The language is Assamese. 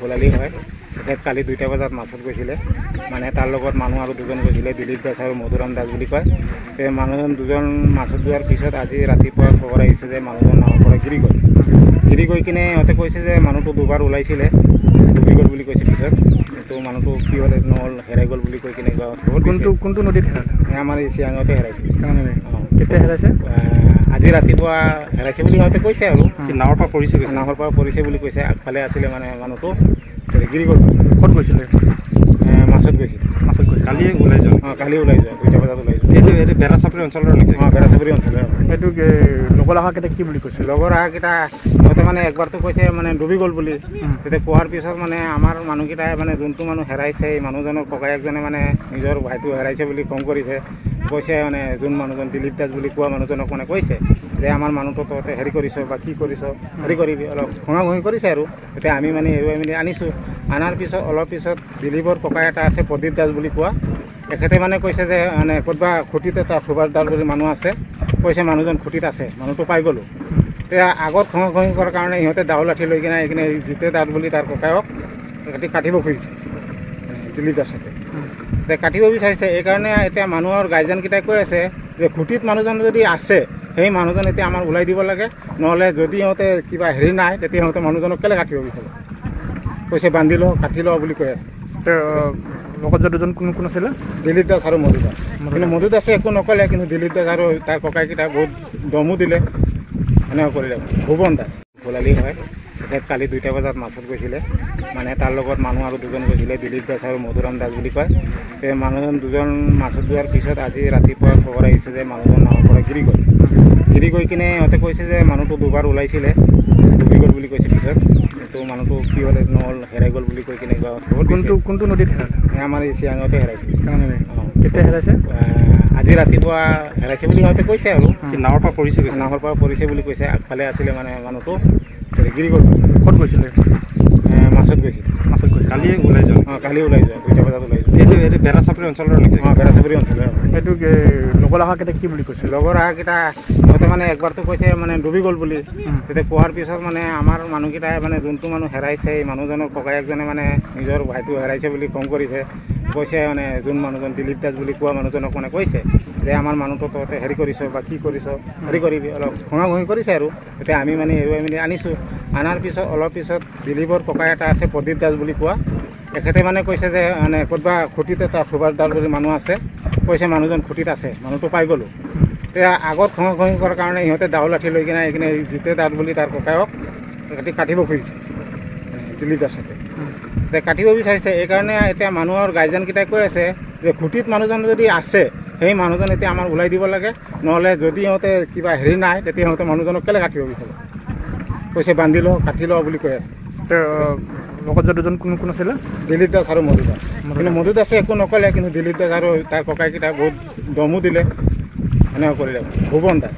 ভোলালী হয়। তেখেত কালি 2টা বজাত মাছত গৈছিলে, মানে তাৰ লগত মানুহ আৰু দুজন গৈছিলে, দিলীপ দাস আৰু মধুৰাম দাস বুলি কয়। সেই মানুহজন দুজন মাছত যোৱাৰ পিছত আজি ৰাতিপুৱা খবৰ আহিছে যে মানুহজন নাৱৰ পৰা গিৰি গৈ কিনে সিহঁতে কৈছে যে মানুহটো দুবাৰ ওলাইছিলে, ডুবি গ'ল বুলি কৈছে। পিছত তো মানুহটো কি হ'লে নহ'ল, হেৰাই গ'ল বুলি কৈ কিনে কোনটো নদীত হেৰাইছে? আমাৰ এই চিয়াঙতে হেৰাইছে। কেতিয়া হেৰাইছে? আজি ৰাতিপুৱা হেৰাইছে বুলি সিহঁতে কৈছে আৰু নাৱৰ পৰা পৰিছে বুলি কৈছে। আগফালে আছিলে মানে মানুহটো গিৰি গ'ল। ক'ত গৈছিলে? মাছত গৈছিল। কালি ওলাই যোৱা? কালি ওলাই যোৱা, 2টা বজাত ওলাই যোৱা। এইটো বেৰাচাপৰি অঞ্চলৰ নেকি? বেৰাচাপৰি অঞ্চলৰ। এইটো লগৰ অহাকেইটা কি বুলি কৈছে? লগৰ অহাকেইটা সিহঁতে মানে একবাৰতো কৈছে মানে ডুবি গ'ল বুলি। তেতিয়া কোৱাৰ পিছত মানে আমাৰ মানুহকেইটাই মানে যোনটো মানুহ হেৰাইছে, এই মানুহজনৰ ককায়েকজনে মানে নিজৰ ভাইটো হেৰাইছে বুলি ফোন কৰিছে। কৈছে মানে যোন মানুহজন দিলীপ দাস বুলি কোৱা মানুহজনক মানে কৈছে যে আমাৰ মানুহটো তহঁতে হেৰি কৰিছ বা কি কৰিছ, হেৰি কৰিবি, অলপ ঘঁহি কৰিছে আৰু। তেতিয়া আমি মানে এৰুৱাই মেলি আনিছোঁ। আনাৰ পিছত অলপ পিছত দিলীপৰ ককাই এটা আছে, প্ৰদীপ দাস বুলি কোৱা, তেখেতে মানে কৈছে যে মানে ক'ৰবা খুঁটিত এটা সুভাষ দাস বুলি মানুহ আছে, কৈছে মানুহজন খুঁটিত আছে, মানুহটো পাই গ'লোঁ। তেতিয়া আগত ঘঁহি কৰাৰ কাৰণে সিহঁতে দাও লাঠি লৈ কিনে এইখিনি জিতে দাস বুলি তাৰ ককায়ক কাটিব খুজিছে দিলীপ দাসতে। কাটিব বিচাৰিছে। এইকাৰণে এতিয়া মানুহৰ গাৰ্জেনকেইটাই কৈ আছে যে খুঁটিত মানুহজন যদি আছে, সেই মানুহজন এতিয়া আমাৰ ওলাই দিব লাগে, নহ'লে যদি সিহঁতে কিবা হেৰি নাই তেতিয়া সিহঁতে মানুহজনক কেলৈ কাটিব বিচাৰে, কৈছে বান্ধি লওঁ কাটি লওঁ বুলি কৈ আছে। লগত যে দুজন কোন আছিলে? দিলীপ দাস আৰু মধু দাস। কিন্তু মধু দাসে একো নক'লে, কিন্তু দিলীপ দাস আৰু তাৰ ককাইকেইটা বহুত দমো দিলে, এনেকুৱা কৰিলে। ভুৱন দাস ভোলালী হয়। তেখেত কালি 2টা বজাত মাছত গৈছিলে, মানে তাৰ লগত মানুহ আৰু দুজন গৈছিলে, দিলীপ দাস আৰু মধুৰাম দাস বুলি কয়। সেই মানুহজন দুজন মাছত যোৱাৰ পিছত আজি ৰাতিপুৱা খবৰ আহিছে যে মানুহজন নাৱৰ পৰা গিৰি গৈ কিনে সিহঁতে কৈছে যে মানুহটো দুবাৰ ওলাইছিলে, ডুবি গ'ল বুলি কৈছে। পিছত তো মানুহটো কি হ'লে নহ'ল, হেৰাই গ'ল বুলি কৈ কিনে কোনটো নদীত হেৰাইছে? আমাৰ এই চিয়াঙতে হেৰাইছে। কেতিয়া হেৰাইছে? আজি ৰাতিপুৱা হেৰাইছে বুলি সিহঁতে কৈছে আৰু নাৱৰ পৰা পৰিছে বুলি কৈছে। আগফালে আছিলে মানে মানুহটো গিৰি গ'ল। ক'ত গৈছিলে? মাছত গৈছিল। কালি ওলাই যোৱা? কালি ওলাই যোৱা, 2টা বজাত ওলাই যোৱা। এইটো বেৰাচাপৰি অঞ্চলৰ নেকি? বেৰাচাপৰি অঞ্চলৰ। এইটো লগৰ অহাকেইটা কি বুলি কৈছে? লগৰ অহাকেইটা সিহঁতে মানে একবাৰতো কৈছে মানে ডুবি গ'ল বুলি। তেতিয়া কোৱাৰ পিছত মানে আমাৰ মানুহকেইটাই মানে যোনটো মানুহ হেৰাইছে, এই মানুহজনৰ ককায়েকজনে মানে নিজৰ ভাইটো হেৰাইছে বুলি ফোন কৰিছে। কৈছে মানে যোন মানুহজন দিলীপ দাস বুলি কোৱা মানুহজনক মানে কৈছে যে আমাৰ মানুহটো তহঁতে হেৰি কৰিছ বা কি কৰিছ, হেৰি কৰিবি, অলপ ঘঁহি কৰিছে আৰু। তেতিয়া আমি মানে এৰুৱাই মেলি আনিছোঁ। আনাৰ পিছত অলপ পিছত দিলীপৰ ককাই এটা আছে, প্ৰদীপ দাস বুলি কোৱা, তেখেতে মানে কৈছে যে মানে ক'ৰবা খুঁটিত এটা সুভাষ দাস বুলি মানুহ আছে, কৈছে মানুহজন খুঁটিত আছে, মানুহটো পাই গ'লোঁ। তেতিয়া আগত ঘঁহি কৰাৰ কাৰণে সিহঁতে দাও লাঠি লৈ কিনে এইখিনি জিতে দাস বুলি তাৰ ককায়ক কাটিব খুজিছে দিলীপ দাসতে। কাটিব বিচাৰিছে। এইকাৰণে এতিয়া মানুহৰ গাৰ্জেনকেইটাই কৈ আছে যে খুঁটিত মানুহজন যদি আছে, সেই মানুহজন এতিয়া আমাৰ ওলাই দিব লাগে, নহ'লে যদি সিহঁতে কিবা হেৰি নাই তেতিয়া সিহঁতে মানুহজনক কেলৈ কাটিব বিচাৰে, কৈছে বান্ধি লওঁ কাটি লওঁ বুলি কৈ আছে। লগত যে দুজন কোন আছিলে? দিলীপ দাস আৰু মধু দাস। কিন্তু মধু দাসে একো নক'লে, কিন্তু দিলীপ দাস আৰু তাৰ ককাইকেইটা বহুত দমো দিলে, এনেকুৱা কৰিলে। ভুৱন দাস।